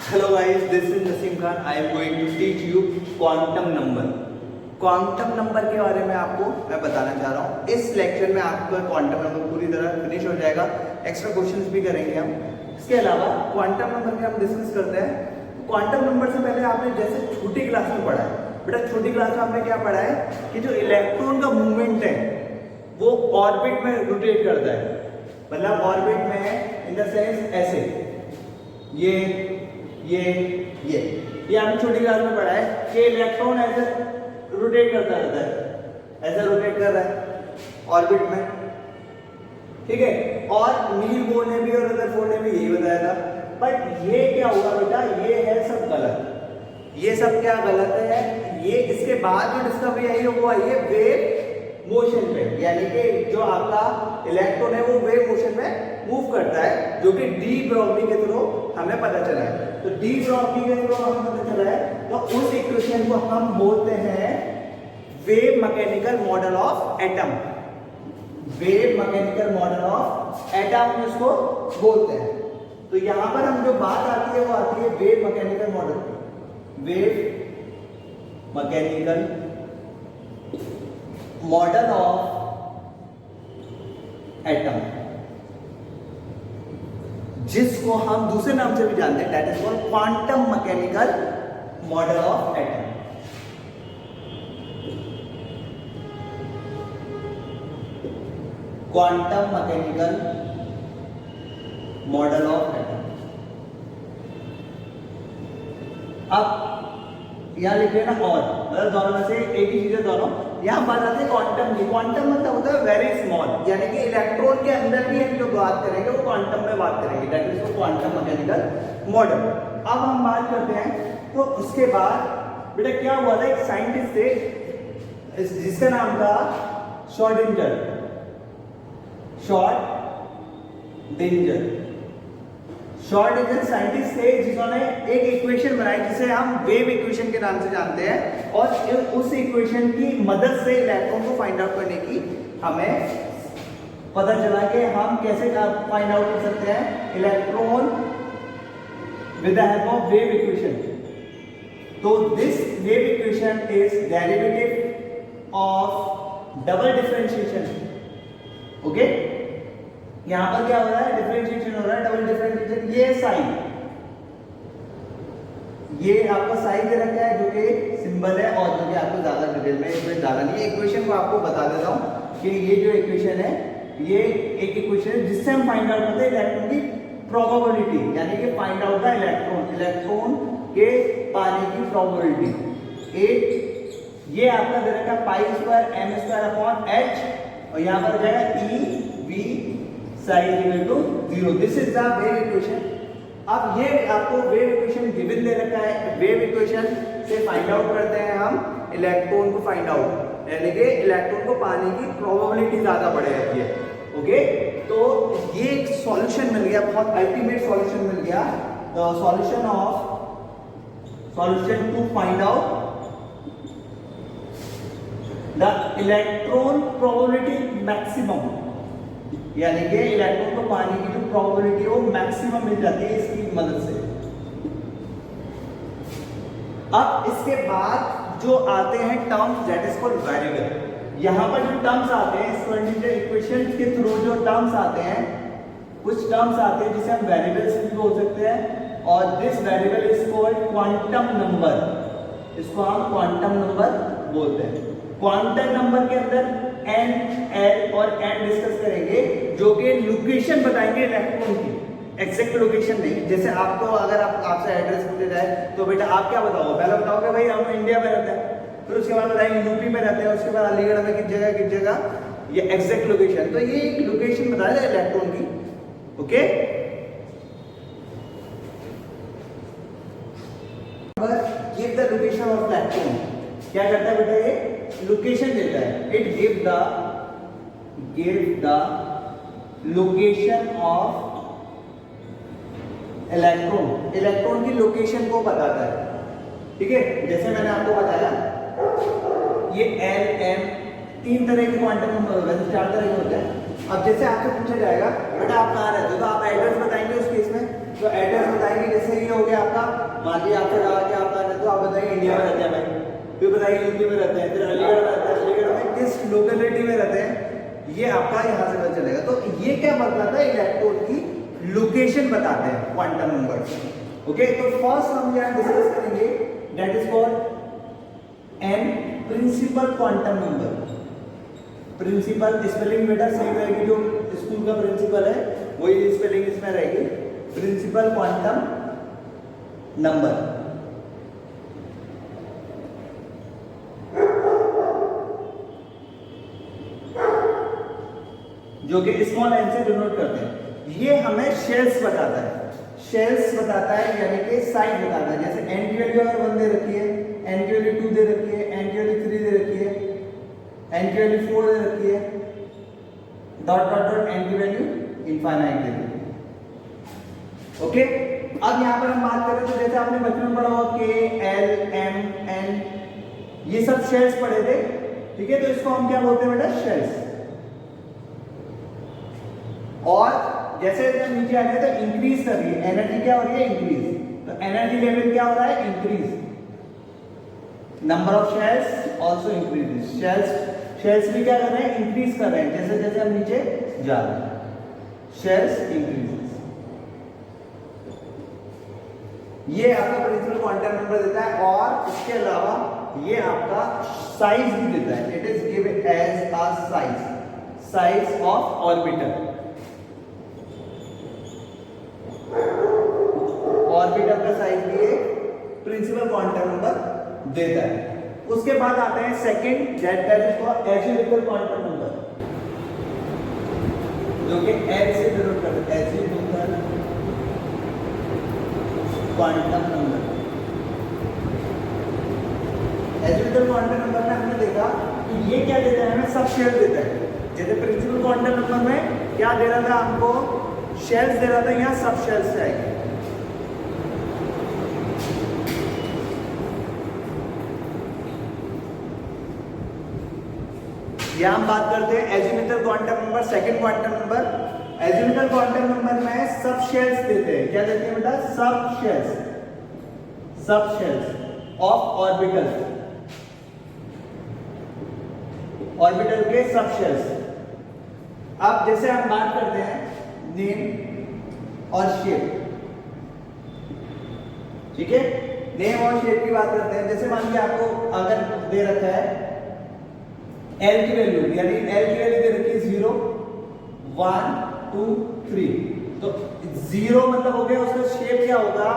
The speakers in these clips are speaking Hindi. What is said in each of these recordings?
Hello guys, this is Naseem Khan. I am going to teach you quantum number. Quantum number के बारे में आपको मैं बताना चाह रहा हूँ। इस लेक्चर में आपका क्वांटम नंबर पूरी तरह फिनिश हो जाएगा। एक्स्ट्रा क्वेश्चंस भी करेंगे हम। इसके अलावा क्वांटम नंबर में हम डिस्कस करते हैं। क्वांटम नंबर से पहले आपने जैसे छोटी क्लास में पढ़ा है, बेटा छोटी क्लास में आपने क्या पढ़ा है कि जो इलेक्ट्रॉन का मूवमेंट है वो ऑर्बिट में रोटेट करता है, मतलब ऑर्बिट में इन द सेंस ऐसे ये आपने छोटी क्लास में पढ़ा है कि इलेक्ट्रॉन ऐसे रोटेट करता रहता है, ऐसे रोटेट कर रहा है ऑर्बिट में, ठीक है। और नील बोर ने भी और रदरफोर्ड ने भी यही बताया था। बट ये क्या हुआ बेटा, ये है सब गलत। ये सब क्या गलत है, ये इसके बाद जो डिस्कवरी आई है वो आई है वेव मोशन पे, यानी कि जो आपका इलेक्ट्रॉन है वो वेव मोशन में मूव करता है, जो कि डी ब्रॉगली के थ्रू हमें पता चला है। तो डी ब्रॉगली के थ्रू हमें पता चला है, तो उस इक्वेशन को हम बोलते हैं wave mechanical model of atom. Wave mechanical model of atom इसको बोलते हैं। तो यहां पर हम जो बात आती है वो आती है wave mechanical model, wave mechanical model of atom, जिसको हम दूसरे नाम से भी जानते हैं, that is called quantum mechanical model of atom. Quantum mechanical model of atom. अब यहां लिख लेना और, मतलब दोनों में से एक ही चीज है दोनों। यहां बात आती है क्वांटम की। क्वांटम मतलब होता है वेरी स्मॉल, यानी कि इलेक्ट्रॉन के अंदर भी हम जो बात करेंगे वो क्वांटम में बात करेंगे, that is quantum mechanical model. अब हम बात करते हैं, तो उसके बाद बेटा क्या हुआ था, एक साइंटिस्ट थे जिसका नाम था श्रोडिंगर। श्रोडिंगर साइंटिस्ट थे जिन्होंने एक इक्वेशन बनाई जिसे हम वेव इक्वेशन के नाम से जानते हैं, और उस इक्वेशन की मदद से इलेक्ट्रॉन को फाइंड आउट करने की हमें पता चला कि हम कैसे फाइंड आउट कर सकते हैं electron with the help of wave equation. तो this wave equation is derivative of double differentiation. Okay, यहां पर क्या हो रहा है, डिफरेंशिएशन हो रहा है, डबल डिफरेंशिएशन। ये साइन, ये आपका साइन दे रखा है जो कि सिंबल है, और जो कि आपको ज्यादा डिटेल में इसमें ज्यादा नहीं है। इक्वेशन को आपको बता देता हूं कि ये जो इक्वेशन है ये एक इक्वेशन है जिससे हम फाइंड आउट करते हैं इलेक्ट्रॉन की प्रोबेबिलिटी, यानी कि फाइंड आउट द इलेक्ट्रॉन के पाने की प्रोबेबिलिटी। एक ये आपका दे रखा है pi square m square upon h, और यहां पर हो जाएगा e v sine equal to 0। This is the wave equation. अब ये आपको वेव इक्वेशन गिवन दे रखा है, वेव इक्वेशन से फाइंड आउट करते हैं हम इलेक्ट्रॉन को फाइंड आउट, यानी कि इलेक्ट्रॉन को पाने की प्रोबेबिलिटी ज्यादा बढ़ जाती है। ओके, तो ये एक सॉल्यूशन मिल गया, बहुत अल्टीमेट सॉल्यूशन मिल गया। The solution to find out the electron probability maximum, यानी कि इलेक्ट्रॉन को पाने की जो प्रोबेबिलिटी है वो मैक्सिमम मिल जाती है इसकी मदद से। अब इसके बाद जो आते हैं terms, that is called variable. यहां पर जो टर्म्स आते हैं स्क्वाड्रेटिक इक्वेशन के थ्रू, जो टर्म्स आते हैं, कुछ टर्म्स आते हैं जिसे हम वेरिएबल्स भी बोल सकते हैं, और this variable is called quantum number. इसको हम क्वांटम नंबर बोलते हैं। क्वांटम नंबर के अंदर एन, एल और एन डिस्कस करेंगे, जो कि लोकेशन बताएंगे इलेक्ट्रॉन की, एग्जैक्ट लोकेशन नहीं। जैसे आपको अगर आपसे एड्रेस पूछा जाए तो बेटा आप क्या बताओगे, पहले बताओगे भाई हम इंडिया में रहते हैं, फिर उसके बाद बताएंगे यूपी में रहते हैं, उसके बाद अलीगढ़ में किस जगह, ये एग्जैक्ट लोकेशन। तो ये एक लोकेशन बताया जाए इलेक्ट्रॉन की। Okay, give the location of electron. क्या करता है बेटा, ये लोकेशन देता है। It give the location of electron की लोकेशन को बताता है, ठीक है। जैसे मैंने आपको बताया ये एल एम तीन तरह के क्वांटम नंबर होते हैं, 4 तरह के होते हैं। अब जैसे आपसे पूछा जाएगा बेटा आप कहाँ रहते हो, तो आप एड्रेस बताएंगे उस केस में, तो एड्रेस बताएंगे, जैसे ये हो गया आपका, मान लीजिए आपसे कहा कि आप रहते तो आप बताइए इंडिया में रहते हैं भाई, फिर बताइए यूपी में रहते हैं, फिर अलीगढ़ में रहते हैं, अलीगढ़ में किस लोकेलिटी में रहते हैं, ये आपका यहाँ से पता चलेगा। तो ये क्या बताता है, इलेक्ट्रॉन की लोकेशन बताते हैं क्वांटम नंबर। ओके, तो फर्स्ट हम यहाँ डिस्कस करेंगे, that is called n principal quantum number. Principal spelling बेटा सही रहेगी, जो स्कूल का प्रिंसिपल है वही स्पेलिंग इसमें रहेगी, प्रिंसिपल क्वांटम नंबर। जो कि स्मॉल एन से डिनोट करते हैं। ये हमें शेल्स बताता है, शेल्स बताता है यानी कि साइज बताता है। जैसे एन की वैल्यू अगर 1 दे रखी है, एन की वैल्यू 2 दे रखी है, एन की वैल्यू 3 दे रखी है, एन की वैल्यू 4 दे रखी है, डॉट डॉट डॉट एन की वैल्यू इनफाइनाइट दे रखी है। ओके, अब यहां पर हम बात करें तो जैसे आपने बचपन में पढ़ा होगा के, एल, एम, एन, ये सब शेल्स पढ़े थे, ठीक है। तो इसको हम क्या बोलते हैं बेटा, शेल्स। और जैसे जैसे नीचे आ रहे तो इंक्रीज कर रही है एनर्जी, क्या हो रही है, इंक्रीज। तो एनर्जी लेवल क्या हो रहा है, increase. Number of shells also increase, shells भी क्या कर रहे हैं, इंक्रीज कर रहे हैं जैसे जैसे हम नीचे जा रहे हैं, शेल्स इंक्रीज। ये आपका प्रिंसिपल क्वांटम नंबर देता है, और इसके अलावा ये आपका साइज भी देता है। It is given as a size of orbital. Orbital का साइज भी एक प्रिंसिपल क्वांटम नंबर देता है। उसके बाद आते हैं second, that is called azimuthal quantum number, जो कि एच से डिनोट करते हैं, azimuthal quantum number. Azimuthal quantum number में हमने देखा कि ये क्या देता है, हमें सब शेल देता है। जैसे प्रिंसिपल क्वांटम नंबर में क्या दे रहा था हमको, शेल्स दे रहा था, यहाँ सब शेल्स आएंगे। यहां हम बात करते हैं azimuthal quantum number, second quantum number. Azimuthal quantum number में सब शेल्स देते हैं, क्या देते हैं बेटा, सब शेल्स ऑफ ऑर्बिटल, ऑर्बिटल के सब शेल्स। अब जैसे हम बात करते हैं नेम और शेप, ठीक है, नेम और शेप की बात करते हैं। जैसे मान लीजिए आपको अगर दे रखा है एल की वैल्यू, यानी एल की वैल्यू दे रखी है 0, 1, 2, 3, तो 0 मतलब हो गया, उसका शेप क्या होगा,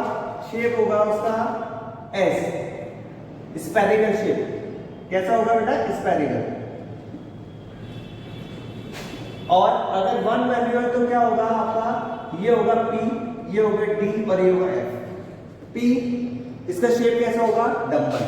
शेप होगा उसका एस, स्फेरिकल शेप। कैसा होगा बेटा, स्फेरिकल। और अगर 1 वैल्यू है तो क्या होगा आपका, ये होगा पी, ये होगा डी और ये होगा एफ। पी, इसका शेप कैसा होगा, डम्बल,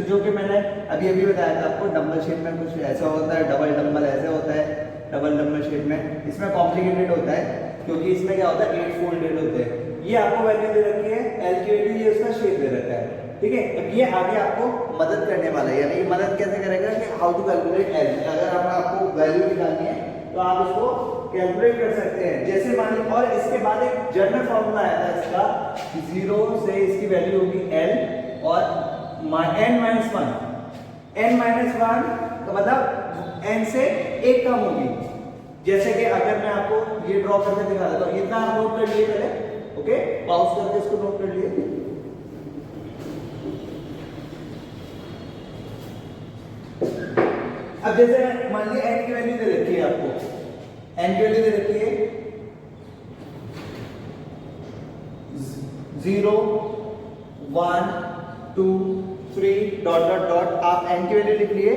जो कि मैंने अभी बताया था आपको। डम्बल शेप में कुछ ऐसा होता है, डबल डम्बल ऐसे होता है, डबल डम्बल शेप में। इसमें कॉम्प्लिकेटेड होता है क्योंकि इसमें क्या होता है, 8 फोल्डेड होते हैं। ये आपको वैल्यू दे रखी है एल की वैल्यू, ये उसका शेप दे रखा है, ठीक है। अब ये आगे आपको मदद करने वाला है, यानी मदद कैसे करेगा कि हाउ टू कैलकुलेट एल। अगर आपको वैल्यू निकालनी है तो आप इसको कैलकुलेट कर सकते हैं। जैसे मान लीजिए, और इसके बाद एक जनरल फॉर्मूला आया था इसका, 0 से इसकी वैल्यू होगी एल और n - 1 तो मतलब n से 1 कम होगी। जैसे कि अगर मैं आपको ये ड्रॉ करके दिखा देता हूं, इतना आप नोट कर लिए पहले, ओके, पॉज करके इसको नोट कर लिए। अब जैसे मान लीजिए n की वैल्यू दे रखी है आपको, n की वैल्यू दे रखी है 0, 1, 2, 3 डॉट डॉट डॉट, आप n की वैल्यू लिख लिए।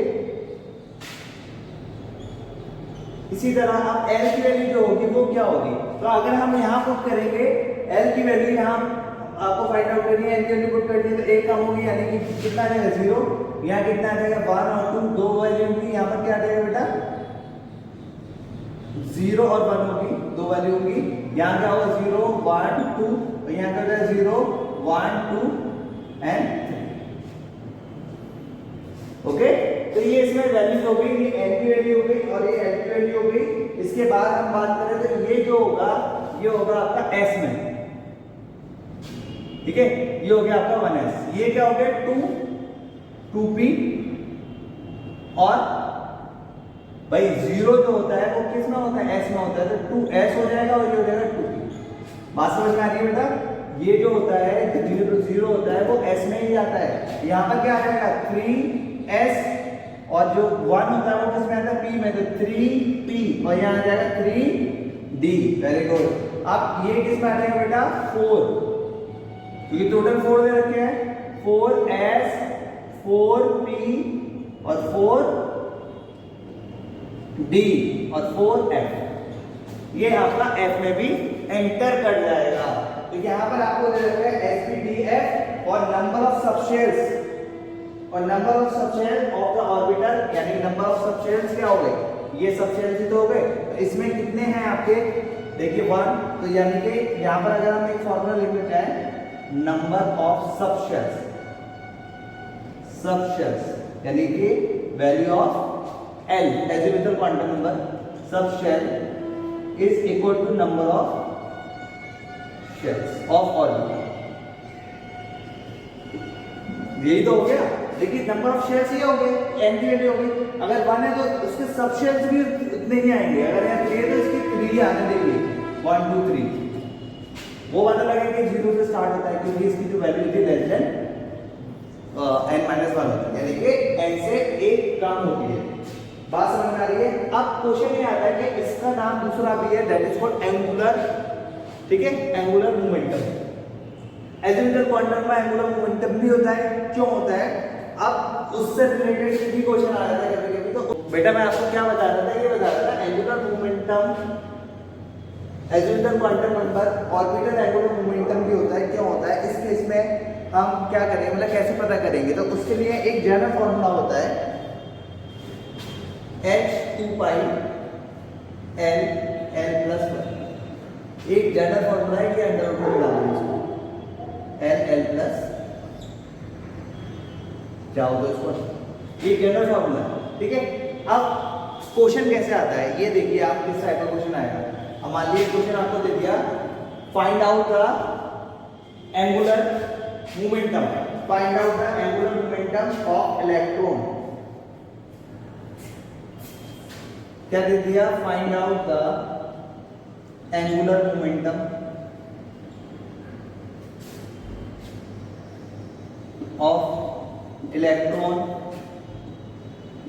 इसी तरह आप l की वैल्यू जो होगी वो क्या होगी, तो अगर हम यहां पुट करेंगे l की वैल्यू, यहां आपको फाइंड आउट करनी है, n की वैल्यू पुट करनी है तो 1 कम होगी, यानी कि कितना आ जाएगा 0, यहाँ कितना आ जाएगा 1 और 2, दो वैल्यू होगी, यहाँ पर क्या आ जाएगा बेटा 0 और 1 होगी, दो वैल्यू होगी। यहाँ क्या होगा 0, 1, 2, और यहाँ क्या होगा 0, 1, 2 एंड 3। ओके, तो ये इसमें वैल्यूज हो गई, ये n की वैल्यू हो गई और ये l की वैल्यू हो गई। इसके बाद हम बात करें तो ये जो होगा, ये होगा आपका s में, ठीक है, ये हो गया आपका 1s। ये क्या हो गया 2p, और भाई 0 जो होता है वो किस में होता है, s में होता है, तो 2s हो जाएगा और ये हो जाएगा 2p। बात समझ में आ रही है बेटा? ये जो होता है 0 होता है वो s में ही आता है। यहाँ पर क्या आ जाएगा 3s, और जो 1 होता है वो किस में आता है, p में, तो 3p, और यहाँ आ जाएगा 3d। Very good. अब ये किस में आ जाएगा बेटा 4, क्योंकि टोटल 4 दे रखे हैं, 4s 4p और 4d और 4f। ये आपका f में भी एंटर कर जाएगा। तो यहाँ पर आपको दे रखा है sp/df और नंबर ऑफ सबशेल्स, और number of subshell of the orbital, यानी नंबर ऑफ सबशेल्स क्या हो गए, ये सबशेल्स ही तो हो गए। तो इसमें कितने हैं आपके, देखिए 1, तो यानी कि यहाँ पर अगर हम एक फॉर्मूला लिख लेते हैं, नंबर ऑफ सबशेल्स, सबशेल्स यानी कि value of L azimuthal quantum number, subshell is equal to number of shells of orbital. यही तो हो गया। देखिए नंबर ऑफ शेल्स ये हो गए, n की वैल्यू हो गई। अगर 1 है तो उसके सबशेल्स भी उतने ही आएंगे। अगर यहाँ 3 है तो इसकी 3 आने देंगे, 1 2 3। वो पता लगे कि 0 से स्टार्ट होता है, क्योंकि इसकी जो वैल्यू थी लेस देन n-1 होती है, यानी कि n से 1 कम होती है। बात समझ में आ रही है? अब क्वेश्चन ये आता है कि इसका नाम दूसरा भी है, दैट इज कॉल्ड एंगुलर, ठीक है, एंगुलर मोमेंटम। एजिमुथल क्वांटम में एंगुलर मोमेंटम भी होता है। क्यों होता है? अब उससे रिलेटेड भी क्वेश्चन आ जाता है कभी-कभी। तो बेटा मैं आपको क्या बता रहा था, ये बता रहा था angular momentum, azimuthal quantum number, orbital angular momentum भी होता है। क्यों होता है? इस केस में हम क्या करेंगे, मतलब कैसे पता करेंगे, तो उसके लिए एक जनरल फॉर्मूला होता है h2π l l+1। एक जनरल फॉर्मूला है कि अंडर रूट में डालेंगे इसको, l l+ क्या होगा इसको, ये जनरल फॉर्मूला है, ठीक है। अब क्वेश्चन कैसे आता है ये देखिए, आप किस टाइप का क्वेश्चन आएगा। अब मान लीजिए क्वेश्चन आपको दे दिया, find out the angular momentum, find out the angular momentum of electron. क्या दे दिया? Find out the angular momentum of electron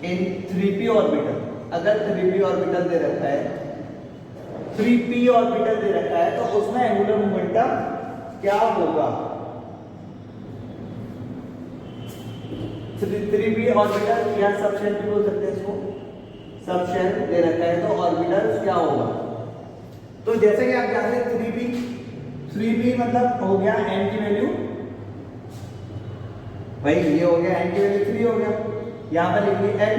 in 3p orbital. अगर 3p ऑर्बिटल दे रखा है, 3p ऑर्बिटल दे रखा है, तो उसमें एंगुलर मोमेंटम क्या होगा? 3p ऑर्बिटल या सबशेल भी बोल सकते हैं इसको, सबशेल दे रखा है तो ऑर्बिटल क्या होगा? तो जैसे कि आप जानते हैं 3p मतलब हो गया n की वैल्यू, भाई ये हो गया n की वैल्यू 3 हो गया। यहां पर लिखिए l,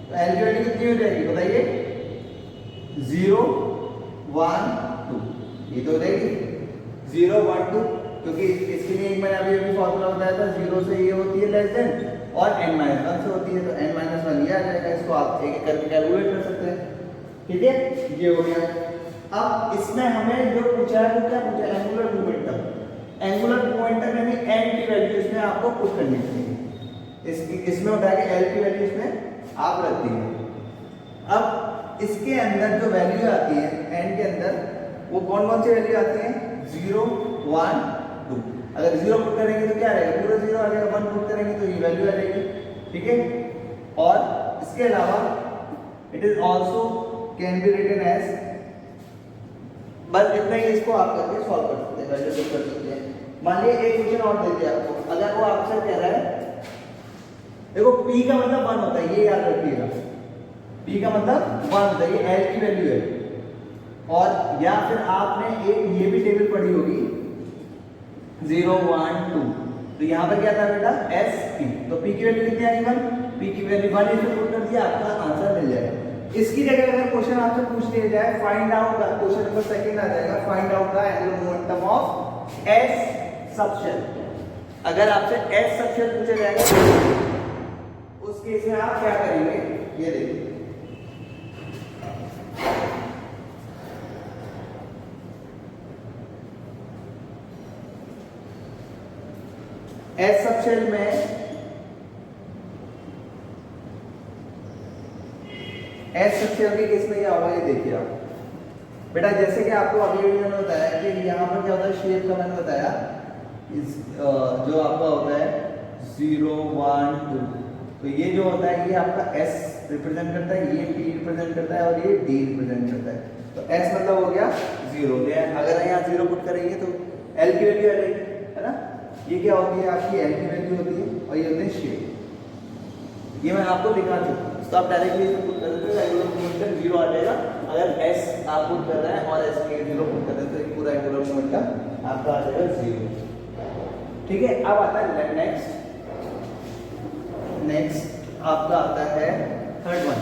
तो l की वैल्यू कितनी हो जाएगी बताइए? 0 1 2, ये तो हो जाएगी 0 1 2, क्योंकि इसके लिए एक मैंने अभी फॉर्मूला बताया था, 0 से ये होती है लेस देन और n-1 से होती है, तो n-1 ये आ जाएगा। इसको आप एक एक करके कैलकुलेट कर सकते हैं, ठीक है, ये हो गया। अब इसमें हमें जो पूछा है वो क्या पूछा है? Angular momentum. एंगुलर मोमेंटम यानी n की वैल्यू इसमें आपको पुट करनी चाहिए। इसमें होता है कि l की वैल्यू इसमें आप रख दी है। अब इसके अंदर जो वैल्यू आती है n के अंदर, वो कौन कौन सी वैल्यू आती है? 0 1 2। अगर 0 पुट करेंगे तो क्या रहेगा? पूरा 0 आ जाएगा। 1 पुट करेंगे तो ये वैल्यू आ जाएगी, ठीक है। और इसके अलावा it is also can be written as, बस इतना ही इसको आप करके सॉल्व कर सकते हैं, वैल्यू कर सकते हैं। मान लीजिए एक क्वेश्चन और दे दिया आपको, अगर वो आपसे कह रहा है, देखो p का मतलब 1 होता है, ये याद रखिएगा, p का मतलब 1 होता है, ये l की वैल्यू है। और या फिर आपने एक ये भी टेबल पढ़ी होगी 0 1 2, तो यहाँ पर क्या था बेटा? sp, तो p की वैल्यू कितनी आएगी? 1, p की वैल्यू 1 इसमें पुट कर दिया, आपका आंसर मिल जाएगा। इसकी जगह अगर क्वेश्चन आपसे पूछ लिया जाए, find out the, question number second आ जाएगा, find out the angular momentum of s subshell. अगर आपसे s सबशेल पूछा जाएगा, उस केस में आप क्या करेंगे? ये देखिए, एस सबशेल में एस सबशेल के केस में क्या होगा ये देखिए आप बेटा। जैसे कि आपको अभी मैंने बताया कि यहाँ पर क्या होता है शेप का, मैंने बताया इस जो आपका होता है 0 1 2, तो ये जो होता है ये आपका S रिप्रेजेंट करता है, ये P रिप्रेजेंट करता है और ये D रिप्रेजेंट करता है। तो S मतलब हो गया 0, अगर यहाँ 0 पुट करेंगे तो L की वैल्यू आ जाएगी, है ना। ये क्या होती है आपकी L की वैल्यू होती है और ये होते हैं शेप। ये मैं आपको दिखा चुका हूँ, तो आप डायरेक्टली इसमें पुट कर देते हैं, एंगुलर मोमेंटम 0 आ जाएगा। अगर S आप पुट कर रहे हैं और S के 0 पुट कर रहे हैं तो ये पूरा एंगुलर मोमेंटम आपका आ जाएगा 0। ठीक है, अब आता है नेक्स्ट आपका आता है third one,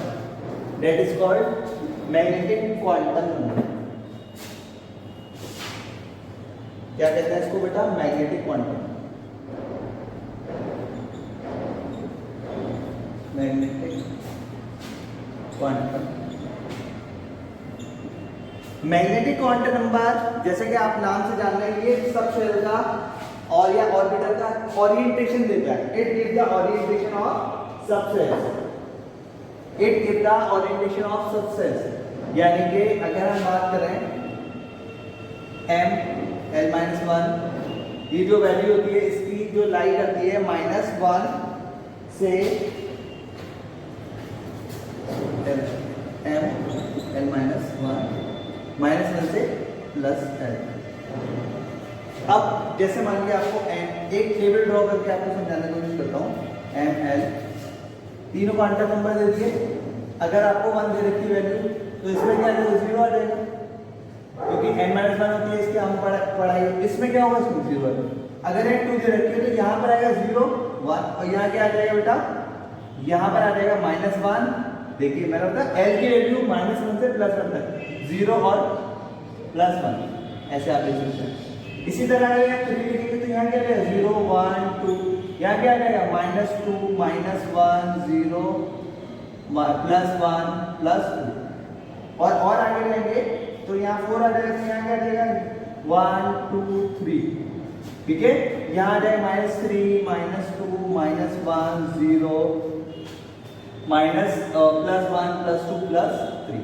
that is called magnetic quantum number. क्या कहते हैं इसको बेटा? Magnetic quantum. Magnetic quantum, magnetic quantum number जैसे कि आप नाम से जान रहे हैं ये सब शेल का और या ऑर्बिटल का ओरिएंटेशन देता है। It gives the orientation of subcells, it gives the orientation of subcells. यानी कि अगर हम बात करें m l-1, ये जो वैल्यू होती है इसकी जो लाई करती है -1 से m l-1 -1 से +l। अब जैसे मान लिया आपको एक टेबल ड्रॉ करके आपको समझाने की कोशिश करता हूँ। m l तीनों क्वांटम नंबर दे दिए। अगर आपको 1 दे रखी वैल्यू तो इसमें क्या है 0 आ जाएगा, क्योंकि n-1 होती है इसके हम पढ़ाई। इसमें क्या होगा? इसमें 0 है। अगर ये 2 दे रखी है तो यहाँ पर आएगा 0 1 और यहाँ क्या आ जाएगा बेटा? यहाँ पर आ जाएगा -1। देखिए मैंने बताया l की वैल्यू -1 से +1 तक, 0 और +1 ऐसे आप लिख सकते हैं। इसी तरह अगर 3 लिखेंगे तो यहाँ क्या आएगा 0 1 2, यहाँ क्या आ जाएगा -2 -1 0 +1 +2 और आगे जाएंगे तो यहाँ 4 आ जाएगा, तो यहाँ क्या आ जाएगा 1 2 3। ठीक है, यहाँ आ जाएगा -3 -2 -1 0 +1 +2 +3।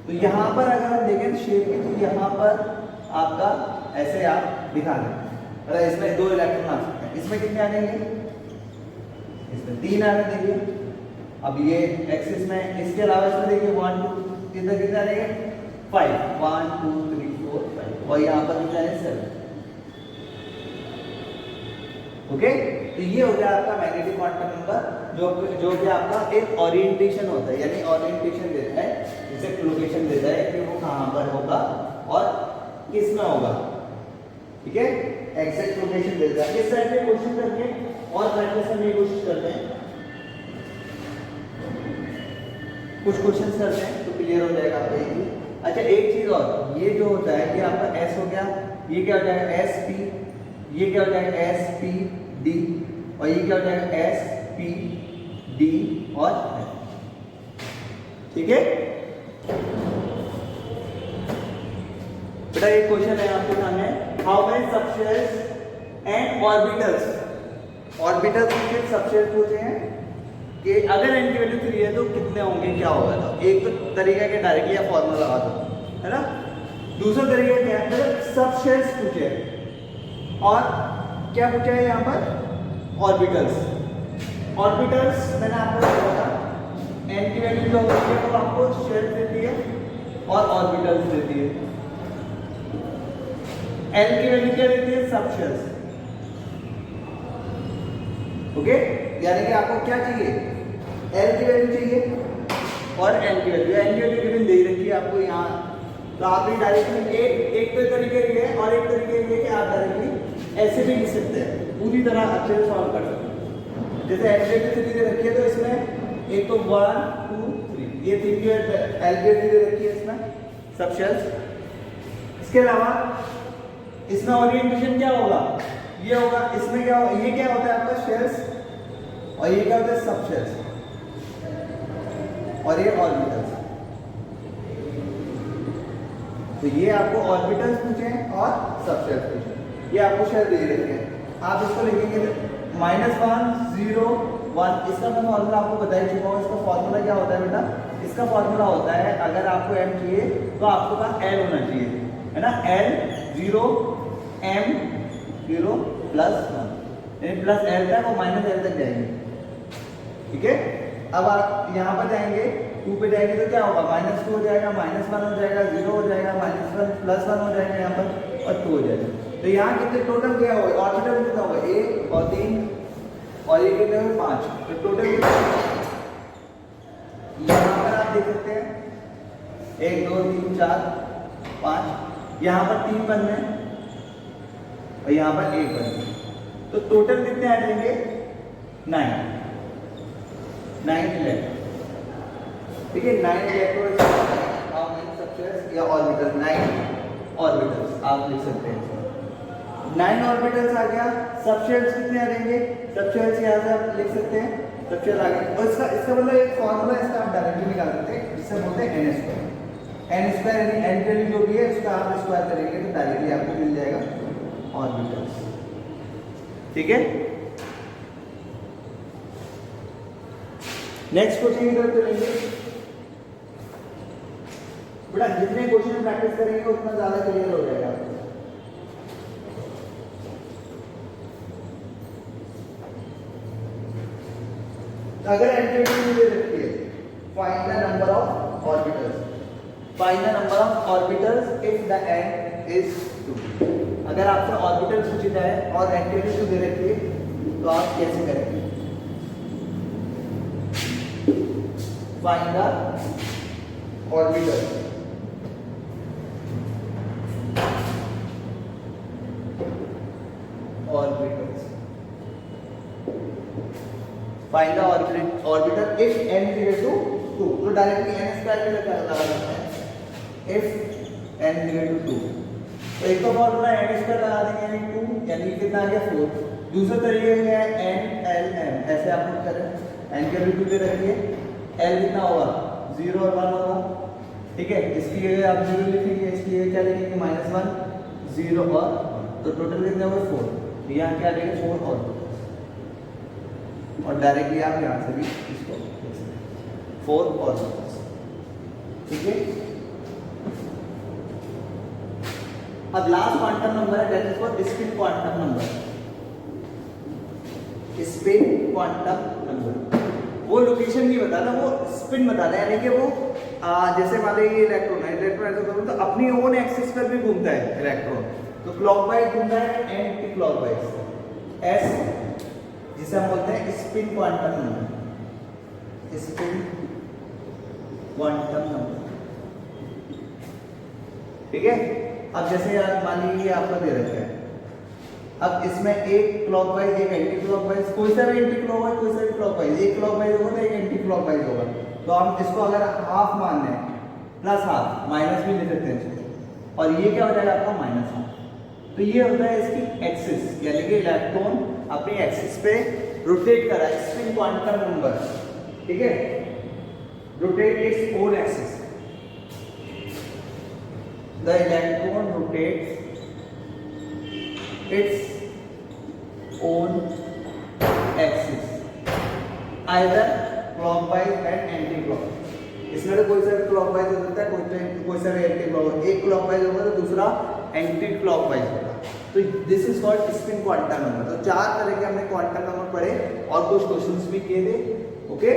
तो यहाँ पर अगर हम देखें शेप की तो यहाँ पर आपका ऐसे आप दिखा दें, अगर इसमें 2 इलेक्ट्रॉन आ सकते हैं। इसमें कितने आ जाएंगे? इसमें 3 आ रहे देखिए। अब ये एक्सिस में, इसके अलावा इसमें देखिए 1 2 कितने आ जाएंगे 5 1 2 3 4 5 और यहाँ पर कितना है 7। ओके, तो ये हो गया आपका मैग्नेटिक क्वांटम नंबर, जो कि आपका एक ओरिएंटेशन होता है, यानी ओरिएंटेशन देता है, एग्जैक्ट लोकेशन देता है कि वो कहाँ पर होगा और किस में होगा। ठीक है, एग्जैक्ट लोकेशन देता है। इस साइड पे क्वेश्चन करके और प्रैक्टिस करने की कोशिश करते हैं, कुछ क्वेश्चन करते हैं तो क्लियर हो जाएगा आपका ये। अच्छा एक चीज और, ये जो होता है कि आपका S हो गया, ये क्या हो जाएगा SP, ये क्या हो जाएगा SPD और ये क्या हो जाएगा SPD और ठीक है बेटा। एक क्वेश्चन है आपके सामने, how many subshells and orbitals. Orbitals के सबशेल्स पूछे हैं कि अगर n की वैल्यू 3 है तो कितने होंगे, क्या होगा। तो एक तो तरीका है कि डायरेक्टली आप फॉर्मूला लगा दो, है ना। दूसरा तरीका क्या है, सबशेल्स पूछे और क्या पूछा है यहाँ पर ऑर्बिटल्स। ऑर्बिटल्स मैंने आपको बताया n की वैल्यू जो होती है वो आपको शेल्स देती है और ऑर्बिटल्स देती है। L की वैल्यू क्या देती है? सबशेल्स। ओके, यानी कि आपको क्या चाहिए? L की वैल्यू चाहिए और N की वैल्यू। N की वैल्यू गिवन दे रखी है आपको यहाँ, तो आपने डायरेक्टली एक तो तरीके ये है और एक तरीके ये कि आप डायरेक्टली ऐसे भी लिख सकते हैं, पूरी तरह अच्छे से सॉल्व कर सकते हैं। जैसे N की वैल्यू 3 दे रखी है तो इसमें एक तो 1 2 3 ये 3 की L की वैल्यू दे रखी है इसमें सबशेल्स। इसके अलावा इसमें ओरिएंटेशन क्या होगा? ये होगा। इसमें क्या होगा? ये क्या होता है आपका शेल्स और ये क्या होता है सबशेल्स और ये ऑर्बिटल्स। तो ये आपको ऑर्बिटल्स पूछे और सबशेल्स पूछे, ये आपको शेल दे रखे हैं। आप इसको लिखेंगे -1 0 1, इसका मैं फॉर्मूला आपको बता ही चुका हूँ। इसका फॉर्मूला क्या होता है बेटा, इसका फॉर्मूला होता है अगर आपको m चाहिए तो आपके पास l होना चाहिए, है ना। l 0 m 0 प्लस 1 यानी प्लस l तक और माइनस l तक जाएंगे, ठीक है। अब आप यहाँ पर जाएंगे 2 पे जाएंगे तो क्या होगा, -2 हो जाएगा, -1 हो जाएगा, 0 हो जाएगा, -1 प्लस 1 हो जाएगा यहाँ पर और 2 हो जाएगा। तो यहाँ कितने टोटल क्या होगा, ऑर्बिटल कितना होगा 1 और 3 और ये कितने हुए 5, तो टोटल कितना यहाँ पर आप देख सकते हैं 1 2 3 4 5, यहाँ पर 3 बन रहे हैं और यहाँ पर 1 बन रहे हैं, तो टोटल कितने आ जाएंगे 9 इलेक्ट्रॉन, ठीक है। 9 इलेक्ट्रॉन या ऑर्बिटल, 9 ऑर्बिटल्स आप लिख सकते हैं। 9 ऑर्बिटल्स आ गया। सबशेल्स कितने आ जाएंगे, सबशेल्स यहाँ से आप लिख सकते हैं, सबशेल आ गए। और इसका मतलब एक फॉर्मूला इसका आप डायरेक्टली निकाल सकते हैं, जिससे बोलते हैं n स्क्वायर। n स्क्वायर यानी n की वैल्यू जो भी है उसका आप स्क्वायर करेंगे तो डायरेक्टली आपको मिल जाएगा ऑर्बिटल्स, ठीक है। नेक्स्ट क्वेश्चन की तरफ चलेंगे बेटा, जितने क्वेश्चन प्रैक्टिस करेंगे उतना ज्यादा क्लियर हो जाएगा आपको। अगर एंटिटी दे रखी है, find the number of orbitals, find the number of orbitals if the n is 2। अगर आपसे ऑर्बिटल पूछा है और एंटिटी दे रखी है तो आप कैसे करेंगे, find the orbital find the orbital if n equal to 2, तो डायरेक्टली n स्क्वायर के लिए लगा सकते हैं इफ n इक्वल टू 2। तो एक तो फॉर्मूला n स्क्वायर लगा देंगे यानी 2, यानी कितना आ गया 4। दूसरा तरीका है n l m, ऐसे आप लोग करें, n के वैल्यू दे रखिए, l कितना होगा 0 और 1 होगा, ठीक है। इसकी जगह आप 0 लिखेंगे, इसकी जगह क्या लिखेंगे -1 0 और 1, तो टोटल कितने हो गए 4। तो यहाँ क्या लेंगे 4 और डायरेक्टली आप यहाँ से भी इसको 4 और, ठीक है। अब लास्ट क्वांटम नंबर है that is for spin quantum number, spin quantum number. वो लोकेशन नहीं बताना, वो स्पिन बताना है, यानी कि वो जैसे मान लीजिए इलेक्ट्रॉन है, इलेक्ट्रॉन ऐसा करूँ तो अपनी ओन एक्सिस पर भी घूमता है इलेक्ट्रॉन, तो क्लॉकवाइज घूमता है, एंटी क्लॉकवाइज, एस जिसे हम बोलते हैं spin quantum number, spin quantum number, ठीक है। अब जैसे यार मान लीजिए आपको दे रखा है, अब इसमें एक क्लॉकवाइज एक एंटी क्लॉकवाइज, कोई सा भी एंटी क्लॉकवाइज कोई सा भी क्लॉकवाइज, एक क्लॉकवाइज होगा तो एक एंटी क्लॉकवाइज होगा, तो हम इसको अगर हाफ मान लें प्लस हाफ माइनस भी ले सकते हैं, और ये क्या हो जाएगा आपका -1। तो ये होता है इसकी एक्सिस, यानी कि इलेक्ट्रॉन अपनी एक्सिस पे रोटेट कर रहा है, स्पिन क्वांटम नंबर, ठीक है, rotate its own axis, the electron rotates its own axis either clockwise and anti clockwise. इसमें तो कोई सा भी क्लॉकवाइज हो सकता है, कोई सा भी एंटी क्लॉकवाइज, एक क्लॉकवाइज होगा तो दूसरा एंटी क्लॉकवाइज होगा, तो this is called spin quantum number. तो 4 तरह के हमने क्वांटम नंबर पढ़े और कुछ क्वेश्चंस भी किए थे, ओके।